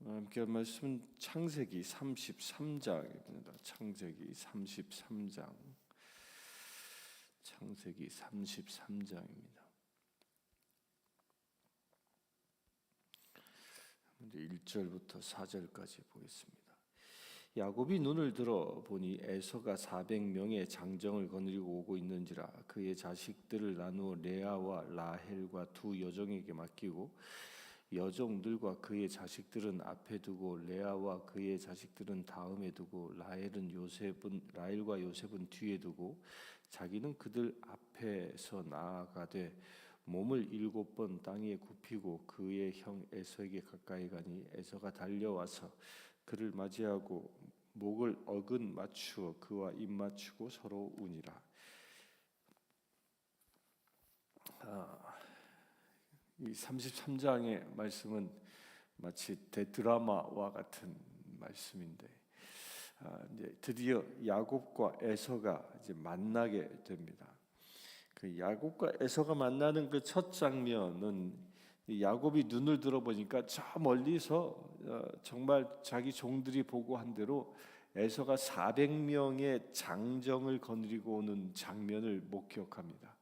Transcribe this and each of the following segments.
함께 할 말씀은 창세기 33장입니다. 창세기 33장. 창세기 33장입니다. 먼저 1절부터 4절까지 보겠습니다. 야곱이 눈을 들어 보니 에서가 400명의 장정을 거느리고 오고 있는지라. 그의 자식들을 나누어 레아와 라헬과 두 여종에게 맡기고 여종들과 그의 자식들은 앞에 두고 레아와 그의 자식들은 다음에 두고 라헬과 요셉은 뒤에 두고 자기는 그들 앞에서 나아가되 몸을 7번 땅 위에 굽히고 그의 형 에서에게 가까이 가니 에서가 달려와서 그를 맞이하고 목을 어근 맞추어 그와 입 맞추고 서로 우니라. 이 33장의 말씀은 마치 대드라마와 같은 말씀인데, 이제 드디어 야곱과 에서가 이제 만나게 됩니다. 그 야곱과 에서가 만나는 그 첫 장면은 야곱이 눈을 들어보니까 저 멀리서 정말 자기 종들이 보고한 대로 에서가 400명의 장정을 거느리고 오는 장면을 목격합니다.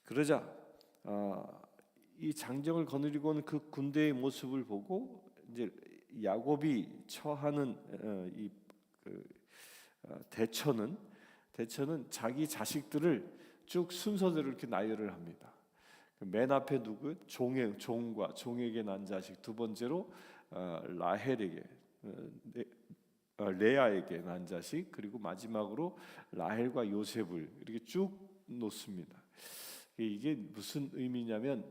그러자 이 장정을 거느리고 오는 그 군대의 모습을 보고 이제 야곱이 처하는 대처는 자기 자식들을 쭉 순서대로 이렇게 나열을 합니다. 맨 앞에 누구? 종에게 난 자식. 두 번째로 라헬에게, 레아에게 난 자식. 그리고 마지막으로 라헬과 요셉을 이렇게 쭉 놓습니다. 이게 무슨 의미냐면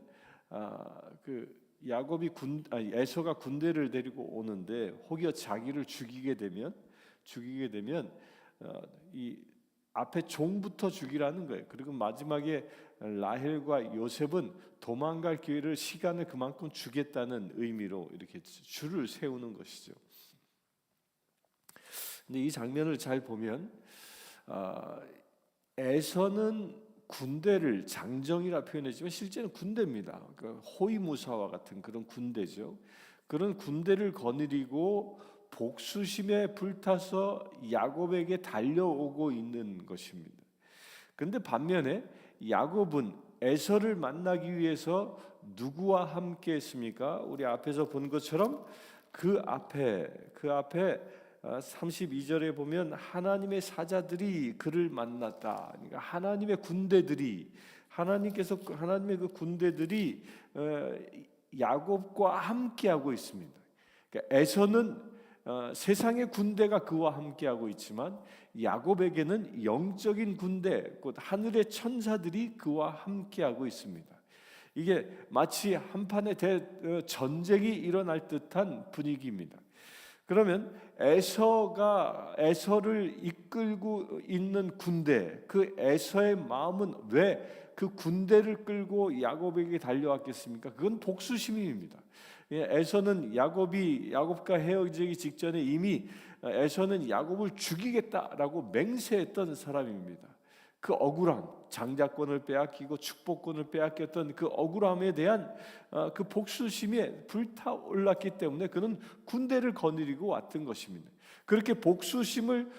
야곱이 에서가 군대를 데리고 오는데 혹여 자기를 죽이게 되면 이 앞에 종부터 죽이라는 거예요. 그리고 마지막에 라헬과 요셉은 도망갈 기회를 시간을 그만큼 주겠다는 의미로 이렇게 줄을 세우는 것이죠. 근데 이 장면을 잘 보면 에서는 군대를 장정이라 표현했지만 실제는 군대입니다. 그러니까 호위무사와 같은 그런 군대죠. 그런 군대를 거느리고 복수심에 불타서 야곱에게 달려오고 있는 것입니다. 그런데 반면에 야곱은 에서를 만나기 위해서 누구와 함께 했습니까? 우리 앞에서 본 것처럼 그 앞에 32절에 보면 하나님의 사자들이 그를 만났다. 그러니까 하나님의 군대들이 하나님의 그 군대들이 야곱과 함께하고 있습니다. 그러니까 에서는 세상의 군대가 그와 함께하고 있지만 야곱에게는 영적인 군대, 곧 하늘의 천사들이 그와 함께하고 있습니다. 이게 마치 한판의 전쟁이 일어날 듯한 분위기입니다. 그러면 에서를 이끌고 있는 군대, 그 에서의 마음은 왜 그 군대를 끌고 야곱에게 달려왔겠습니까? 그건 복수심입니다. 에서는 야곱과 헤어지기 직전에 이미 에서는 야곱을 죽이겠다라고 맹세했던 사람입니다. 그 억울함, 장자권을 빼앗기고 축복권을 빼앗겼던 그 억울함에 대한 그 복수심에 불타올랐기 때문에 그는 군대를 거느리고 왔던 것입니다. 그렇게 복수심을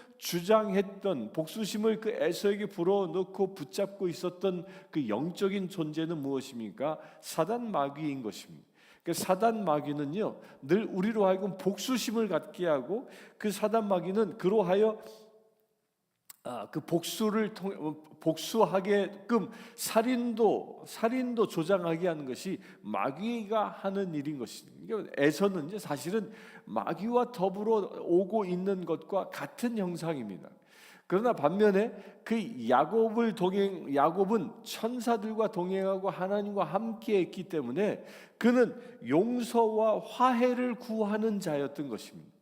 그 에서에게 불어넣고 붙잡고 있었던 그 영적인 존재는 무엇입니까? 사단 마귀인 것입니다. 사단 마귀는요, 늘 우리로 하여금 복수심을 갖게 하고 그 사단 마귀는 그로하여 그 복수하게끔 살인도 조장하게 하는 것이 마귀가 하는 일인 것입니다. 에서는 사실은 마귀와 더불어 오고 있는 것과 같은 형상입니다. 그러나 반면에 그 야곱은 천사들과 동행하고 하나님과 함께했기 때문에 그는 용서와 화해를 구하는 자였던 것입니다.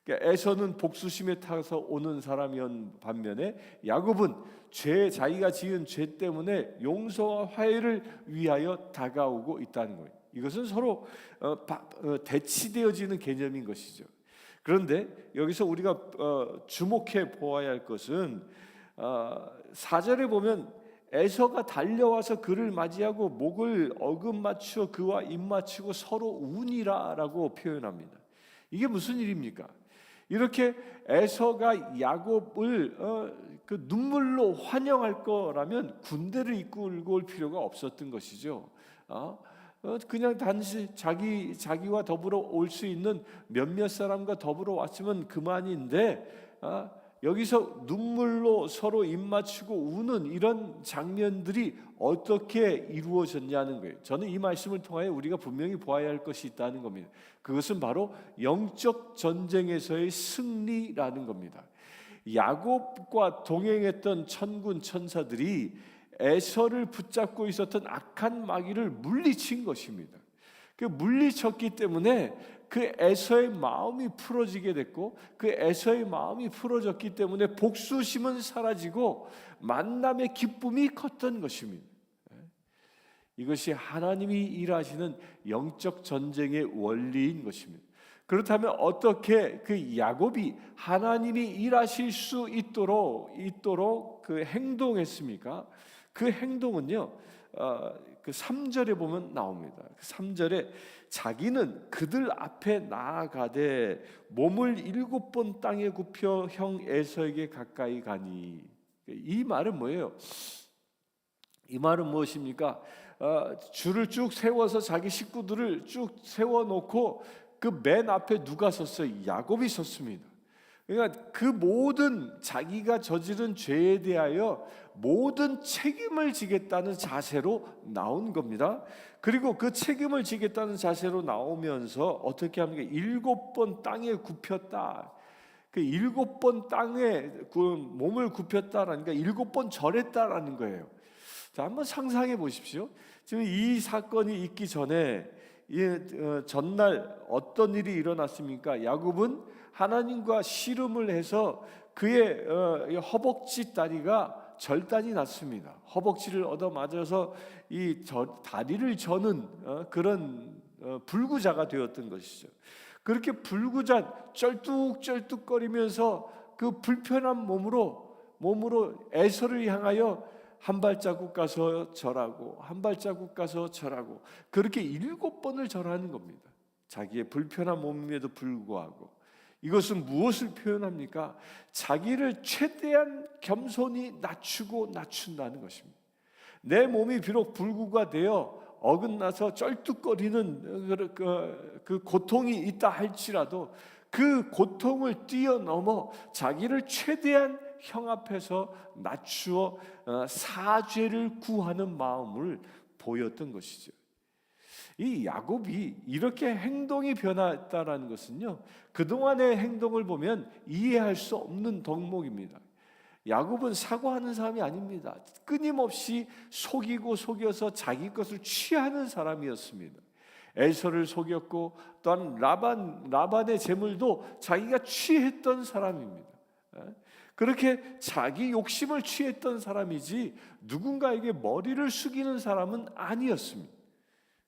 그러니까 에서는 복수심에 타서 오는 사람이었 반면에 야곱은 자기가 지은 죄 때문에 용서와 화해를 위하여 다가오고 있다는 거예요. 이것은 서로 대치되어지는 개념인 것이죠. 그런데 여기서 우리가 주목해 보아야 할 것은 4절에 보면 에서가 달려와서 그를 맞이하고 목을 어금 맞추어 그와 입 맞추고 서로 우니라라고 표현합니다. 이게 무슨 일입니까? 이렇게 에서가 야곱을 그 눈물로 환영할 거라면 군대를 이끌고 올 필요가 없었던 것이죠. 그냥 단지 자기와 더불어 올 수 있는 몇몇 사람과 더불어 왔으면 그만인데, 여기서 눈물로 서로 입맞추고 우는 이런 장면들이 어떻게 이루어졌냐는 거예요. 저는 이 말씀을 통하여 우리가 분명히 보아야 할 것이 있다는 겁니다. 그것은 바로 영적 전쟁에서의 승리라는 겁니다. 야곱과 동행했던 천군 천사들이 에서를 붙잡고 있었던 악한 마귀를 물리친 것입니다. 그 물리쳤기 때문에 그 에서의 마음이 풀어지게 됐고, 그 에서의 마음이 풀어졌기 때문에 복수심은 사라지고 만남의 기쁨이 컸던 것입니다. 이것이 하나님이 일하시는 영적 전쟁의 원리인 것입니다. 그렇다면 어떻게 그 야곱이 하나님이 일하실 수 있도록 그 행동했습니까? 그 행동은요, 그 3절에 보면 나옵니다. 3절에 자기는 그들 앞에 나아가되 몸을 7번 땅에 굽혀 형 에서에게 가까이 가니. 이 말은 뭐예요? 이 말은 무엇입니까? 줄을 쭉 세워서 자기 식구들을 쭉 세워놓고 그 맨 앞에 누가 섰어요? 야곱이 섰습니다. 그러니까 그 모든 자기가 저지른 죄에 대하여 모든 책임을 지겠다는 자세로 나온 겁니다. 그리고 그 책임을 지겠다는 자세로 나오면서 어떻게 합니까? 7번 땅에 굽혔다. 그 7번 땅에 몸을 굽혔다라니까 7번 절했다라는 거예요. 자, 한번 상상해 보십시오. 지금 이 사건이 있기 전에 전날 어떤 일이 일어났습니까? 야곱은 하나님과 씨름을 해서 그의 허벅지 다리가 절단이 났습니다. 허벅지를 얻어맞아서 이 다리를 저는 그런 불구자가 되었던 것이죠. 그렇게 불구자 쩔뚝쩔뚝거리면서 그 불편한 몸으로 에서를 향하여 한 발자국 가서 절하고 한 발자국 가서 절하고 그렇게 7번을 절하는 겁니다. 자기의 불편한 몸임에도 불구하고. 이것은 무엇을 표현합니까? 자기를 최대한 겸손히 낮춘다는 것입니다. 내 몸이 비록 불구가 되어 어긋나서 쩔뚝거리는 그 고통이 있다 할지라도 그 고통을 뛰어넘어 자기를 최대한 형 앞에서 낮추어 사죄를 구하는 마음을 보였던 것이죠. 이 야곱이 이렇게 행동이 변했다라는 것은요, 그동안의 행동을 보면 이해할 수 없는 덕목입니다. 야곱은 사과하는 사람이 아닙니다. 끊임없이 속여서 자기 것을 취하는 사람이었습니다. 에서를 속였고 또한 라반의 재물도 자기가 취했던 사람입니다. 그렇게 자기 욕심을 취했던 사람이지 누군가에게 머리를 숙이는 사람은 아니었습니다.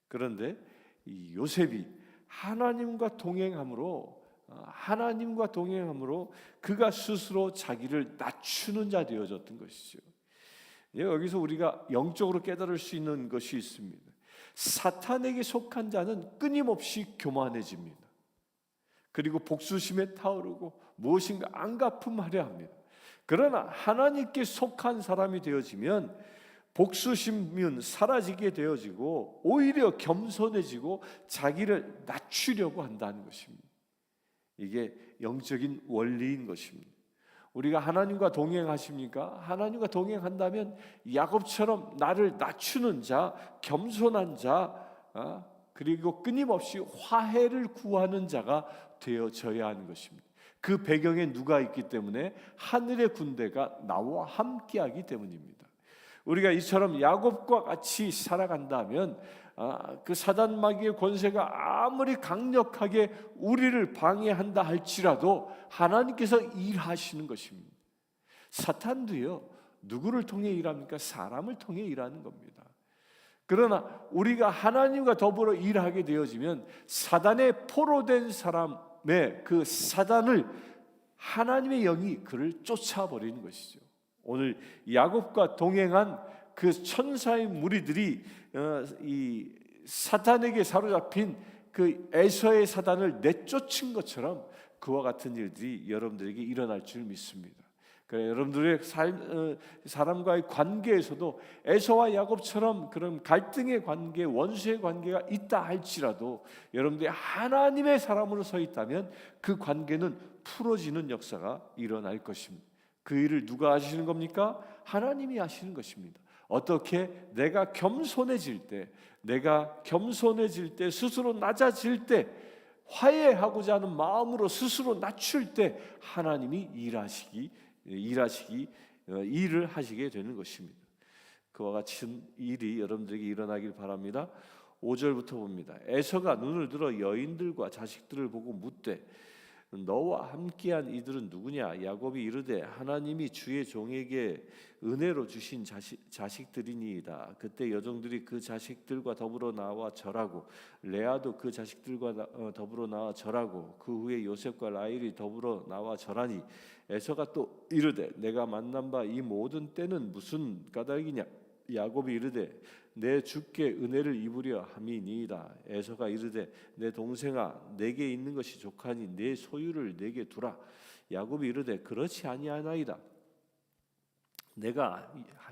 그런데 이 요셉이 하나님과 동행함으로 그가 스스로 자기를 낮추는 자 되어졌던 것이죠. 여기서 우리가 영적으로 깨달을 수 있는 것이 있습니다. 사탄에게 속한 자는 끊임없이 교만해집니다. 그리고 복수심에 타오르고 무엇인가 안갚음하려 합니다. 그러나 하나님께 속한 사람이 되어지면 복수심은 사라지게 되어지고 오히려 겸손해지고 자기를 낮추려고 한다는 것입니다. 이게 영적인 원리인 것입니다. 우리가 하나님과 동행하십니까? 하나님과 동행한다면 야곱처럼 나를 낮추는 자, 겸손한 자, 그리고 끊임없이 화해를 구하는 자가 되어져야 하는 것입니다. 그 배경에 누가 있기 때문에? 하늘의 군대가 나와 함께하기 때문입니다. 우리가 이처럼 야곱과 같이 살아간다면 그 사단 마귀의 권세가 아무리 강력하게 우리를 방해한다 할지라도 하나님께서 일하시는 것입니다. 사탄도요, 누구를 통해 일합니까? 사람을 통해 일하는 겁니다. 그러나 우리가 하나님과 더불어 일하게 되어지면 사단의 포로된 사람의 그 사단을 하나님의 영이 그를 쫓아버리는 것이죠. 오늘 야곱과 동행한 그 천사의 무리들이 이 사탄에게 사로잡힌 그 에서의 사단을 내쫓은 것처럼 그와 같은 일들이 여러분들에게 일어날 줄 믿습니다. 그래, 여러분들의 사람과의 관계에서도 에서와 야곱처럼 그런 갈등의 관계, 원수의 관계가 있다 할지라도 여러분들이 하나님의 사람으로 서 있다면 그 관계는 풀어지는 역사가 일어날 것입니다. 그 일을 누가 하시는 겁니까? 하나님이 하시는 것입니다. 어떻게? 내가 겸손해질 때, 스스로 낮아질 때, 화해하고자 하는 마음으로 스스로 낮출 때 하나님이 일을 하시게 되는 것입니다. 그와 같은 일이 여러분들에게 일어나길 바랍니다. 5절부터 봅니다. 에서가 눈을 들어 여인들과 자식들을 보고 묻되 너와 함께한 이들은 누구냐? 야곱이 이르되 하나님이 주의 종에게 은혜로 주신 자식들이니이다. 그때 여종들이 그 자식들과 더불어 나와 절하고 레아도 그 자식들과 더불어 나와 절하고 그 후에 요셉과 라헬이 더불어 나와 절하니 에서가 또 이르되 내가 만난 바 이 모든 때는 무슨 까닭이냐? 야곱이 이르되 내 주께 은혜를 입으려 함이니이다. 에서가 이르되 내 동생아 내게 있는 것이 족하니 내 소유를 내게 두라. 야곱이 이르되 그렇지 아니하나이다. 내가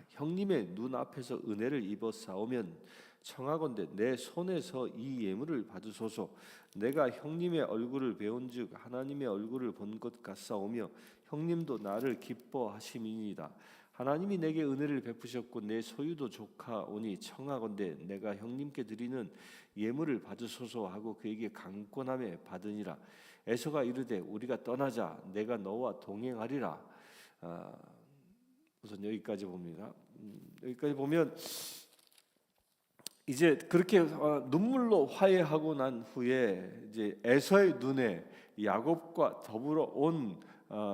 형님의 눈 앞에서 은혜를 입어 싸우면 청하건대 내 손에서 이 예물을 받으소서. 내가 형님의 얼굴을 배운즉 하나님의 얼굴을 본 것 같사오며 형님도 나를 기뻐하심이니이다. 하나님이 내게 은혜를 베푸셨고 내 소유도 조카오니 청하건대 내가 형님께 드리는 예물을 받으소서 하고 그에게 강권함에 받으니라. 에서가 이르되 우리가 떠나자. 내가 너와 동행하리라. 우선 여기까지 봅니다. 여기까지 보면 이제 그렇게 눈물로 화해하고 난 후에 이제 에서의 눈에 야곱과 더불어 온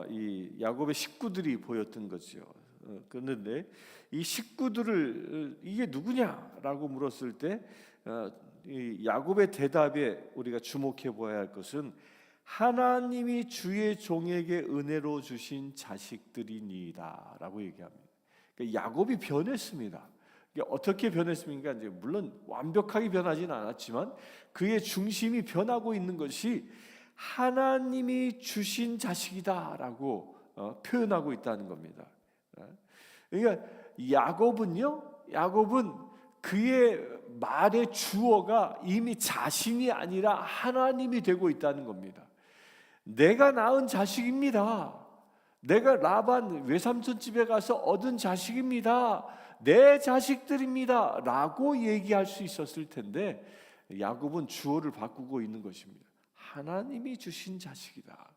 이 야곱의 식구들이 보였던 거죠. 그런데 이 식구들을 이게 누구냐라고 물었을 때 이 야곱의 대답에 우리가 주목해 보아야 할 것은 하나님이 주의 종에게 은혜로 주신 자식들이니이다라고 얘기합니다. 그러니까 야곱이 변했습니다. 어떻게 변했습니까? 이제 물론 완벽하게 변하지는 않았지만 그의 중심이 변하고 있는 것이 하나님이 주신 자식이다라고 표현하고 있다는 겁니다. 그러니까 야곱은 그의 말의 주어가 이미 자신이 아니라 하나님이 되고 있다는 겁니다. 내가 낳은 자식입니다. 내가 라반 외삼촌 집에 가서 얻은 자식입니다. 내 자식들입니다. 라고 얘기할 수 있었을 텐데 야곱은 주어를 바꾸고 있는 것입니다. 하나님이 주신 자식이다.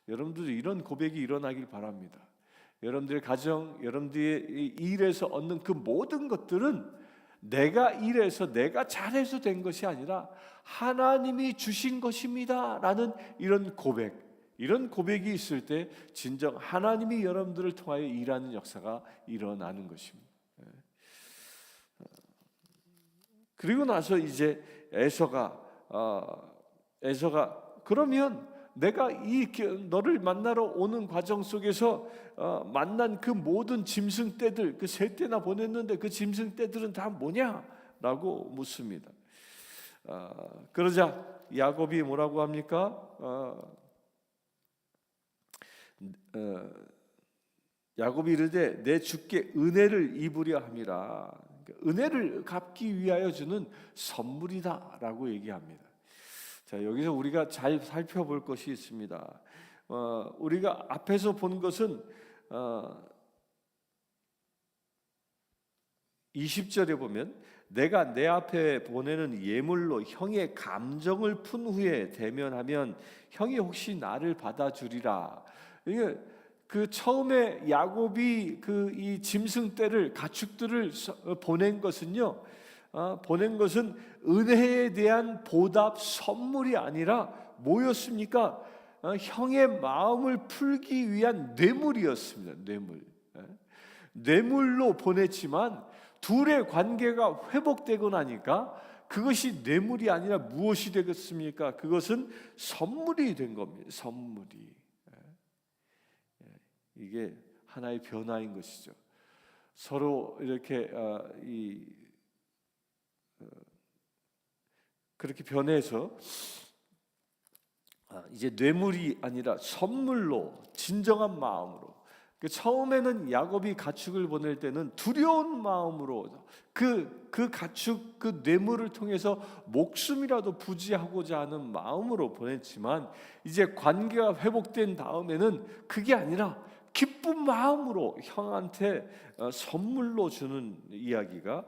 여러분들도 이런 고백이 일어나길 바랍니다. 여러분들의 가정, 여러분들의 일에서 얻는 그 모든 것들은 내가 일해서 내가 잘해서 된 것이 아니라 하나님이 주신 것입니다 라는 이런 고백이 있을 때 진정 하나님이 여러분들을 통하여 일하는 역사가 일어나는 것입니다. 그리고 나서 이제 에서가 그러면 내가 너를 만나러 오는 과정 속에서 만난 그 모든 짐승떼들 그 3떼나 보냈는데 그 짐승떼들은 다 뭐냐라고 묻습니다. 그러자 야곱이 뭐라고 합니까? 야곱이 이르되 내 주께 은혜를 입으려 함이라. 은혜를 갚기 위하여 주는 선물이다라고 얘기합니다. 자, 여기서 우리가 잘 살펴볼 것이 있습니다. 우리가 앞에서 본 것은 20절에 보면 내가 내 앞에 보내는 예물로 형의 감정을 푼 후에 대면하면 형이 혹시 나를 받아주리라. 이게 그 처음에 야곱이 이 짐승떼를 가축들을 보낸 것은 은혜에 대한 보답 선물이 아니라 뭐였습니까? 형의 마음을 풀기 위한 뇌물이었습니다. 뇌물로 보냈지만 둘의 관계가 회복되고 나니까 그것이 뇌물이 아니라 무엇이 되겠습니까? 그것은 선물이 된 겁니다. 선물이. 이게 하나의 변화인 것이죠. 서로 이렇게 그렇게 변해서 이제 뇌물이 아니라 선물로, 진정한 마음으로. 처음에는 야곱이 가축을 보낼 때는 두려운 마음으로 그 가축, 그 뇌물을 통해서 목숨이라도 부지하고자 하는 마음으로 보냈지만, 이제 관계가 회복된 다음에는 그게 아니라 기쁜 마음으로 형한테 선물로 주는 이야기가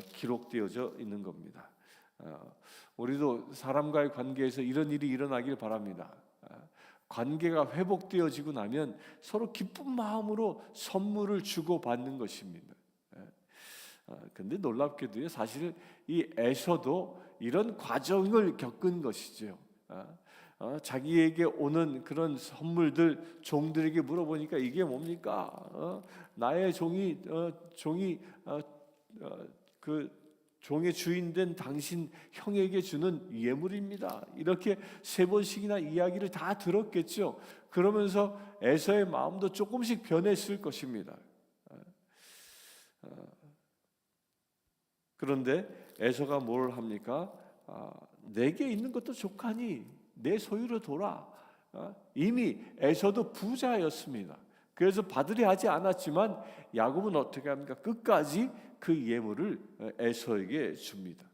기록되어져 있는 겁니다. 우리도 사람과의 관계에서 이런 일이 일어나길 바랍니다. 관계가 회복되어지고 나면 서로 기쁜 마음으로 선물을 주고받는 것입니다. 근데 놀랍게도요, 사실 이 에서도 이런 과정을 겪은 것이죠. 자기에게 오는 그런 선물들 종들에게 물어보니까 이게 뭡니까? 나의 종이 그 종의 주인된 당신 형에게 주는 예물입니다. 이렇게 3번씩이나 이야기를 다 들었겠죠. 그러면서 에서의 마음도 조금씩 변했을 것입니다. 그런데 에서가 뭘 합니까? 내게 있는 것도 족하니 내 소유로 돌아. 이미 에서도 부자였습니다. 그래서 받으려 하지 않았지만 야곱은 어떻게 합니까? 끝까지 그 예물을 에서에게 줍니다.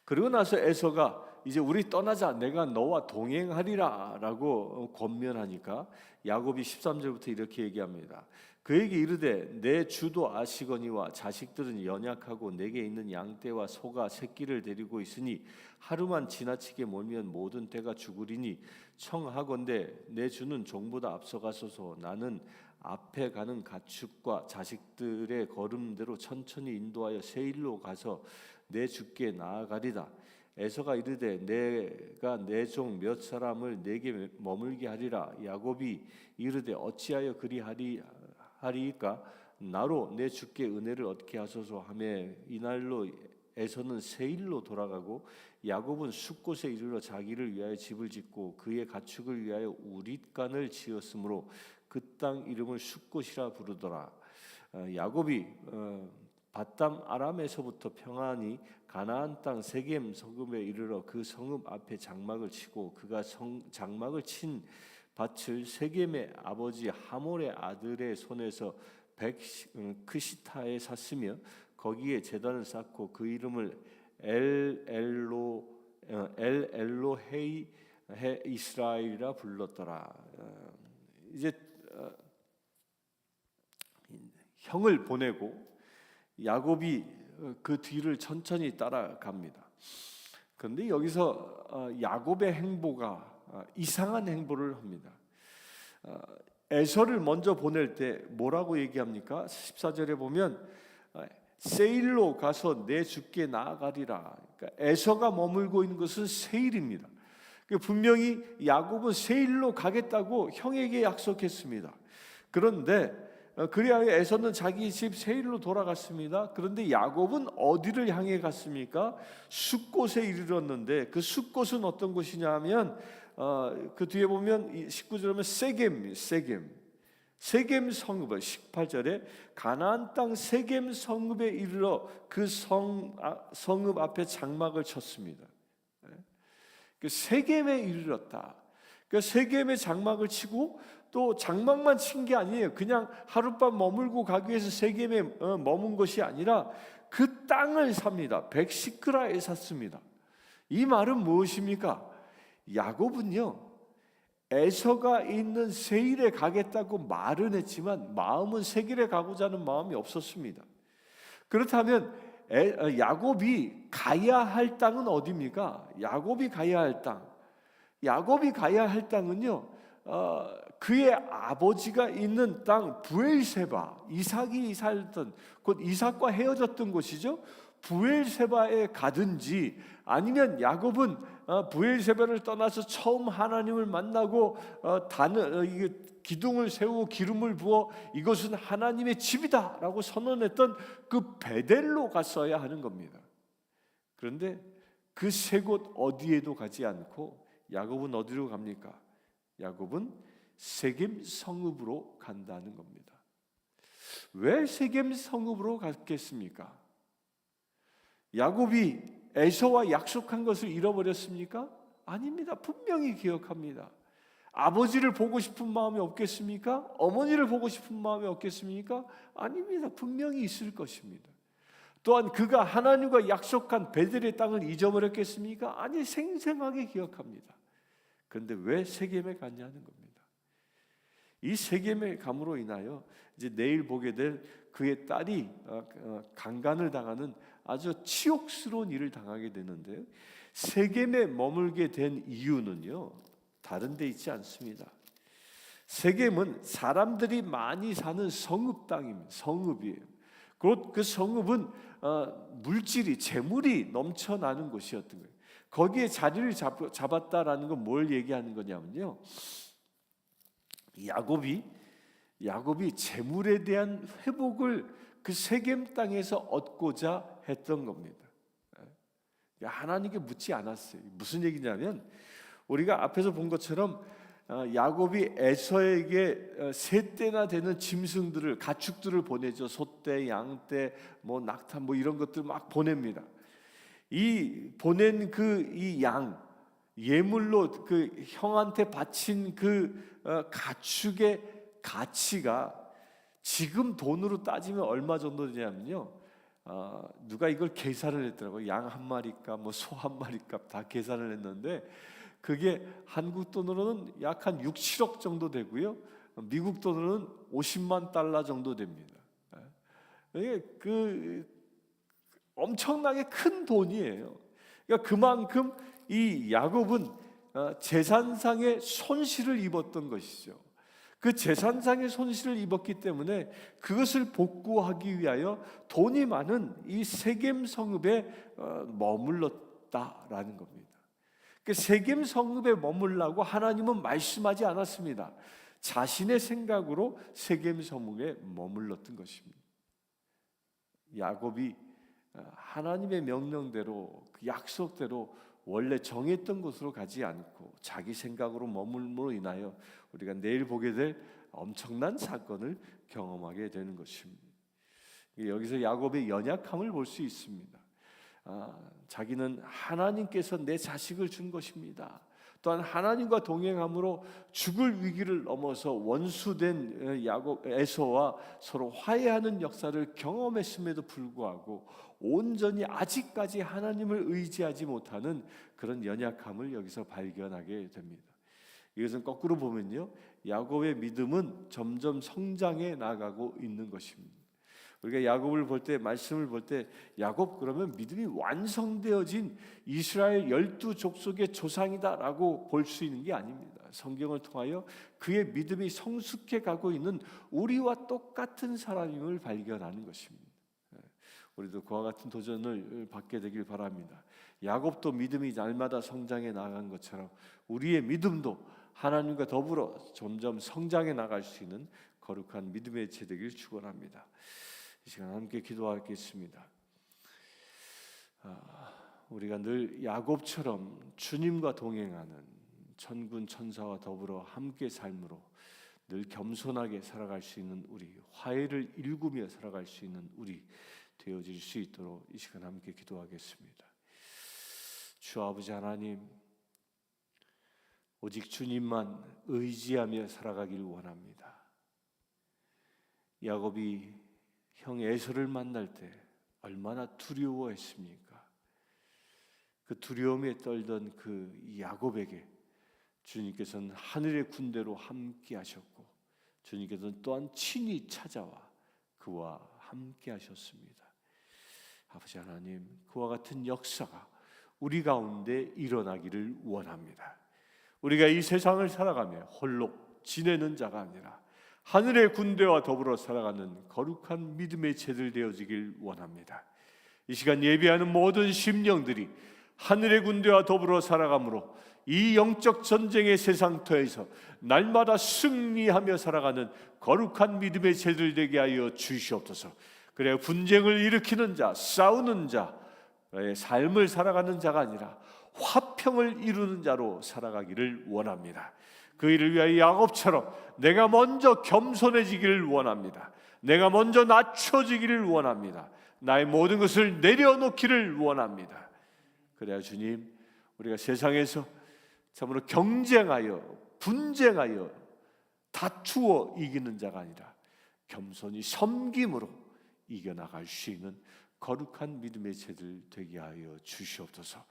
그리고 나서 에서가 이제 우리 떠나자, 내가 너와 동행하리라 라고 권면하니까 야곱이 13절부터 이렇게 얘기합니다. 그에게 이르되 내 주도 아시거니와 자식들은 연약하고 내게 있는 양떼와 소가 새끼를 데리고 있으니 하루만 지나치게 몰면 모든 떼가 죽으리니 청하건대 내 주는 종보다 앞서가소서. 나는 앞에 가는 가축과 자식들의 걸음대로 천천히 인도하여 세일로 가서 내 주께 나아가리다. 에서가 이르되 내가 내 종 몇 사람을 내게 머물게 하리라. 야곱이 이르되 어찌하여 그리하리이까? 나로 내 주께 은혜를 얻게 하소서 하매 이날로 에서는 세일로 돌아가고 야곱은 숫곳에 이르러 자기를 위하여 집을 짓고 그의 가축을 위하여 우릿간을 지었으므로 그 땅 이름을 숫곳이라 부르더라. 야곱이 밧담 아람에서부터 평안히 가나안 땅 세겜 성읍에 이르러 그 성읍 앞에 장막을 치고 그가 장막을 친 밭을 세겜의 아버지 하몰의 아들의 손에서 크시타에 샀으며 거기에 제단을 쌓고 그 이름을 엘로헤이 이스라엘이라 불렀더라. 이제 형을 보내고 야곱이 그 뒤를 천천히 따라갑니다. 그런데 여기서 야곱의 행보가 이상한 행보를 합니다. 에서를 먼저 보낼 때 뭐라고 얘기합니까? 14절에 보면 세일로 가서 내 주께 나아가리라. 그러니까 에서가 머물고 있는 것은 세일입니다. 분명히 야곱은 세일로 가겠다고 형에게 약속했습니다. 그런데 그리하여 에서는 자기 집 세일로 돌아갔습니다. 그런데 야곱은 어디를 향해 갔습니까? 숫곳에 이르렀는데 그 숫곳은 어떤 곳이냐 하면 그 뒤에 보면 19절에 보면 세겜 성읍, 18절에 가나안 땅 세겜 성읍에 이르러 그 성읍 앞에 장막을 쳤습니다. 그 세겜에 이르렀다. 그 세겜에 장막을 치고 또 장막만 친 게 아니에요. 그냥 하룻밤 머물고 가기 위해서 세겜에 머문 것이 아니라 그 땅을 삽니다. 110그라에 샀습니다. 이 말은 무엇입니까? 야곱은요, 에서가 있는 세일에 가겠다고 말은 했지만 마음은 세길에 가고자 하는 마음이 없었습니다. 그렇다면 야곱이 가야 할 땅은 어디입니까? 야곱이 가야 할 땅은요, 그의 아버지가 있는 땅 브엘세바, 이삭이 살던 곧 이삭과 헤어졌던 곳이죠. 브엘세바에 가든지 아니면 야곱은 브엘세바를 떠나서 처음 하나님을 만나고 기둥을 세우고 기름을 부어 이것은 하나님의 집이다라고 선언했던 그 베델로 갔어야 하는 겁니다. 그런데 그 세 곳 어디에도 가지 않고 야곱은 어디로 갑니까? 야곱은 세겜 성읍으로 간다는 겁니다. 왜 세겜 성읍으로 갔겠습니까? 야곱이 에서와 약속한 것을 잃어버렸습니까? 아닙니다. 분명히 기억합니다. 아버지를 보고 싶은 마음이 없겠습니까? 어머니를 보고 싶은 마음이 없겠습니까? 아닙니다. 분명히 있을 것입니다. 또한 그가 하나님과 약속한 베델의 땅을 잊어버렸겠습니까? 아니, 생생하게 기억합니다. 그런데 왜 세겜에 갔냐는 겁니다. 이 세겜에 감으로 인하여 이제 내일 보게 될 그의 딸이 강간을 당하는 아주 치욕스러운 일을 당하게 되는데요. 세겜에 머물게 된 이유는요, 다른 데 있지 않습니다. 세겜은 사람들이 많이 사는 성읍 땅입니다. 성읍이에요. 곧 그 성읍은 물질이, 재물이 넘쳐나는 곳이었던 거예요. 거기에 자리를 잡았다라는 건 뭘 얘기하는 거냐면요, 야곱이 재물에 대한 회복을 그 세겜 땅에서 얻고자 했던 겁니다. 하나님께 묻지 않았어요. 무슨 얘기냐면, 우리가 앞에서 본 것처럼 야곱이 에서에게 세 떼나 되는 짐승들을, 가축들을 보내죠. 소떼, 양떼, 뭐 낙타, 뭐 이런 것들 막 보냅니다. 이 보낸 이 양, 예물로 그 형한테 바친 그 가축의 가치가 지금 돈으로 따지면 얼마 정도 되냐면요, 누가 이걸 계산을 했더라고요. 양 한 마리값, 뭐 소 한 마리값 다 계산을 했는데, 그게 한국 돈으로는 약 한 6, 7억 정도 되고요, 미국 돈으로는 50만 달러 정도 됩니다. 이게 엄청나게 큰 돈이에요. 그러니까 그만큼 이 야곱은 재산상의 손실을 입었던 것이죠. 그 재산상의 손실을 입었기 때문에 그것을 복구하기 위하여 돈이 많은 이 세겜 성읍에 머물렀다라는 겁니다. 그 세겜 성읍에 머물라고 하나님은 말씀하지 않았습니다. 자신의 생각으로 세겜 성읍에 머물렀던 것입니다. 야곱이 하나님의 명령대로, 그 약속대로 원래 정했던 곳으로 가지 않고 자기 생각으로 머물므로 인하여 우리가 내일 보게 될 엄청난 사건을 경험하게 되는 것입니다. 여기서 야곱의 연약함을 볼 수 있습니다. 자기는 하나님께서 내 자식을 준 것입니다. 또한 하나님과 동행함으로 죽을 위기를 넘어서 원수된 에서와 서로 화해하는 역사를 경험했음에도 불구하고 온전히 아직까지 하나님을 의지하지 못하는 그런 연약함을 여기서 발견하게 됩니다. 이것은 거꾸로 보면요, 야곱의 믿음은 점점 성장해 나가고 있는 것입니다. 우리가 야곱을 볼 때, 말씀을 볼 때, 야곱 그러면 믿음이 완성되어진 이스라엘 12족속의 조상이다라고 볼 수 있는 게 아닙니다. 성경을 통하여 그의 믿음이 성숙해 가고 있는 우리와 똑같은 사람임을 발견하는 것입니다. 우리도 그와 같은 도전을 받게 되길 바랍니다. 야곱도 믿음이 날마다 성장해 나간 것처럼 우리의 믿음도 하나님과 더불어 점점 성장해 나갈 수 있는 거룩한 믿음의 체 되길 축원합니다. 이 시간 함께 기도하겠습니다. 우리가 늘 야곱처럼 주님과 동행하는 천군 천사와 더불어 함께 삶으로 늘 겸손하게 살아갈 수 있는 우리, 화해를 일구며 살아갈 수 있는 우리 되어질 수 있도록 이 시간 함께 기도하겠습니다. 주 아버지 하나님, 오직 주님만 의지하며 살아가길 원합니다. 야곱이 형 에서를 만날 때 얼마나 두려워했습니까? 그 두려움에 떨던 그 야곱에게 주님께서는 하늘의 군대로 함께 하셨고, 주님께서는 또한 친히 찾아와 그와 함께 하셨습니다. 아버지 하나님, 그와 같은 역사가 우리 가운데 일어나기를 원합니다. 우리가 이 세상을 살아가며 홀로 지내는 자가 아니라 하늘의 군대와 더불어 살아가는 거룩한 믿음의 제들 되어지길 원합니다. 이 시간 예배하는 모든 심령들이 하늘의 군대와 더불어 살아가므로 이 영적 전쟁의 세상터에서 날마다 승리하며 살아가는 거룩한 믿음의 제들 되게 하여 주시옵소서. 그래 분쟁을 일으키는 자, 싸우는 자의 삶을 살아가는 자가 아니라 화평을 이루는 자로 살아가기를 원합니다. 그 일을 위하여 야곱처럼 내가 먼저 겸손해지기를 원합니다. 내가 먼저 낮춰지기를 원합니다. 나의 모든 것을 내려놓기를 원합니다. 그래야 주님, 우리가 세상에서 참으로 경쟁하여 분쟁하여 다투어 이기는 자가 아니라 겸손히 섬김으로 이겨나갈 수 있는 거룩한 믿음의 제들 되게 하여 주시옵소서.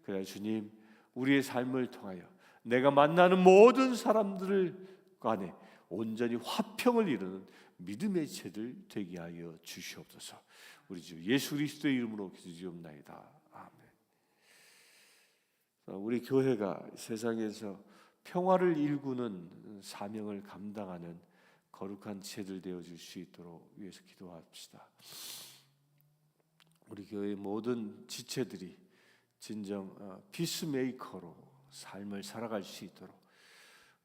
그래야 주님, 우리의 삶을 통하여 내가 만나는 모든 사람들 간에 온전히 화평을 이루는 믿음의 제들 되게 하여 주시옵소서. 우리 주 예수 그리스도의 이름으로 기도드리옵나이다. 아멘. 우리 교회가 세상에서 평화를 일구는 사명을 감당하는 거룩한 지체들 되어줄 수 있도록 위해서 기도합시다. 우리 교회의 모든 지체들이 진정 피스메이커로 삶을 살아갈 수 있도록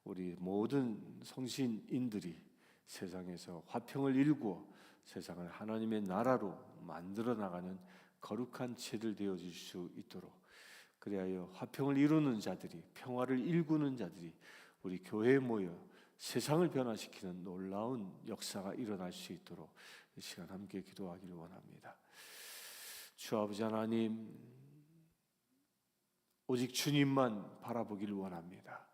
우리 모든 성신인들이 세상에서 화평을 일구어 세상을 하나님의 나라로 만들어 나가는 거룩한 지체들 되어질 수 있도록, 그리하여 화평을 이루는 자들이, 평화를 일구는 자들이 우리 교회에 모여 세상을 변화시키는 놀라운 역사가 일어날 수 있도록 이 시간 함께 기도하기를 원합니다. 주 아버지 하나님, 오직 주님만 바라보기를 원합니다.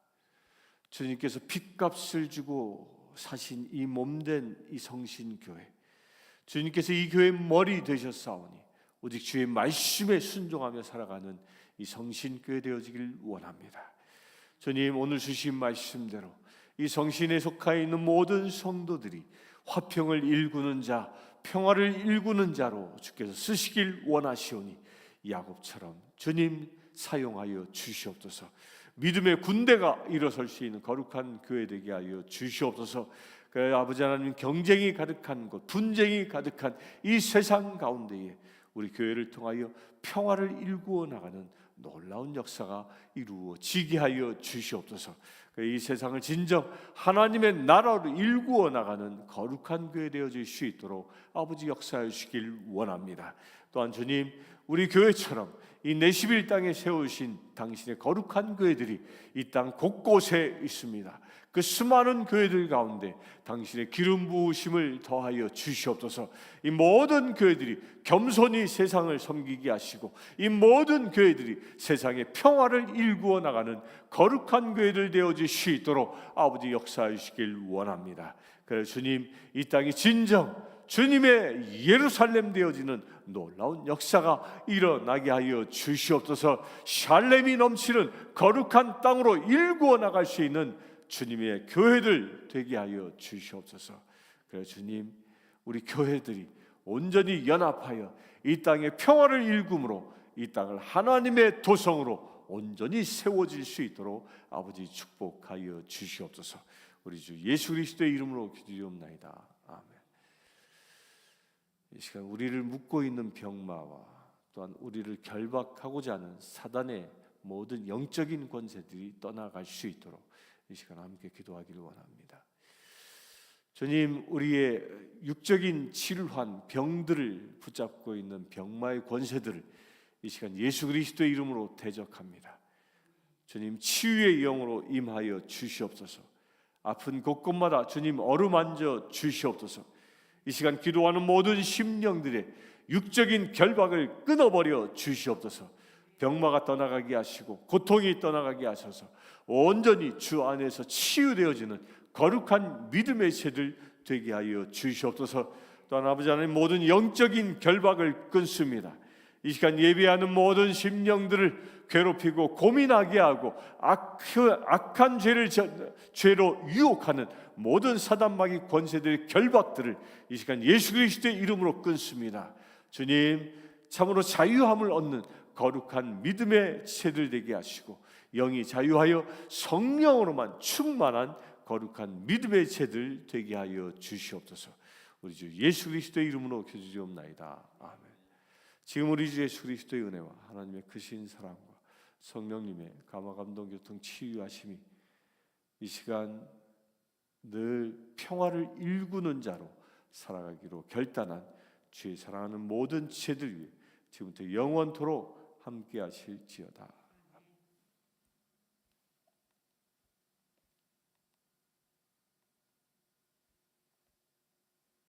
주님께서 핏값을 주고 사신 이 몸된 이 성신교회, 주님께서 이 교회의 머리 되셨사오니 오직 주의 말씀에 순종하며 살아가는 이 성신교회 되어지길 원합니다. 주님, 오늘 주신 말씀대로 이 성신에 속하여 있는 모든 성도들이 화평을 일구는 자, 평화를 일구는 자로 주께서 쓰시길 원하시오니 야곱처럼 주님 사용하여 주시옵소서. 믿음의 군대가 일어설 수 있는 거룩한 교회 되게 하여 주시옵소서. 그 아버지 하나님, 경쟁이 가득한 곳, 분쟁이 가득한 이 세상 가운데에 우리 교회를 통하여 평화를 일구어 나가는 놀라운 역사가 이루어지게 하여 주시옵소서. 이 세상을 진정 하나님의 나라로 일구어 나가는 거룩한 교회 되어질 수 있도록 아버지 역사해 주시길 원합니다. 또한 주님, 우리 교회처럼 이 내시빌 땅에 세우신 당신의 거룩한 교회들이 이 땅 곳곳에 있습니다. 그 수많은 교회들 가운데 당신의 기름 부으심을 더하여 주시옵소서. 이 모든 교회들이 겸손히 세상을 섬기게 하시고 이 모든 교회들이 세상의 평화를 일구어 나가는 거룩한 교회들 되어질 수 있도록 아버지 역사해 주시길 원합니다. 그래서 주님, 이 땅이 진정 주님의 예루살렘 되어지는 놀라운 역사가 일어나게 하여 주시옵소서. 샬렘이 넘치는 거룩한 땅으로 일구어 나갈 수 있는 주님의 교회들 되게 하여 주시옵소서. 그래서 주님, 우리 교회들이 온전히 연합하여 이 땅의 평화를 일구므로 이 땅을 하나님의 도성으로 온전히 세워질 수 있도록 아버지 축복하여 주시옵소서. 우리 주 예수 그리스도의 이름으로 기도드리옵나이다. 아멘. 이 시간 우리를 묶고 있는 병마와 또한 우리를 결박하고자 하는 사단의 모든 영적인 권세들이 떠나갈 수 있도록 이 시간 함께 기도하기를 원합니다. 주님, 우리의 육적인 질환, 병들을 붙잡고 있는 병마의 권세들을 이 시간 예수 그리스도의 이름으로 대적합니다. 주님, 치유의 영으로 임하여 주시옵소서. 아픈 곳곳마다 주님 어루만져 주시옵소서. 이 시간 기도하는 모든 심령들의 육적인 결박을 끊어버려 주시옵소서. 병마가 떠나가게 하시고 고통이 떠나가게 하셔서 온전히 주 안에서 치유되어지는 거룩한 믿음의 새들 되게 하여 주시옵소서. 또한 아버지 하나님, 모든 영적인 결박을 끊습니다. 이 시간 예배하는 모든 심령들을 괴롭히고 고민하게 하고 악한 죄로 유혹하는 모든 사단마귀 권세들의 결박들을 이 시간 예수 그리스도의 이름으로 끊습니다. 주님, 참으로 자유함을 얻는 거룩한 믿음의 새들 되게 하시고 영이 자유하여 성령으로만 충만한 거룩한 믿음의 새들 되게 하여 주시옵소서. 우리 주 예수 그리스도의 이름으로 기도드리옵나이다. 아멘. 지금 우리 주 예수 그리스도의 은혜와 하나님의 크신 사랑과 성령님의 감화 감동 교통 치유하심이 이 시간 늘 평화를 일구는 자로 살아가기로 결단한 주의 사랑하는 모든 지체들 위해 지금부터 영원토록 함께 하실지어다.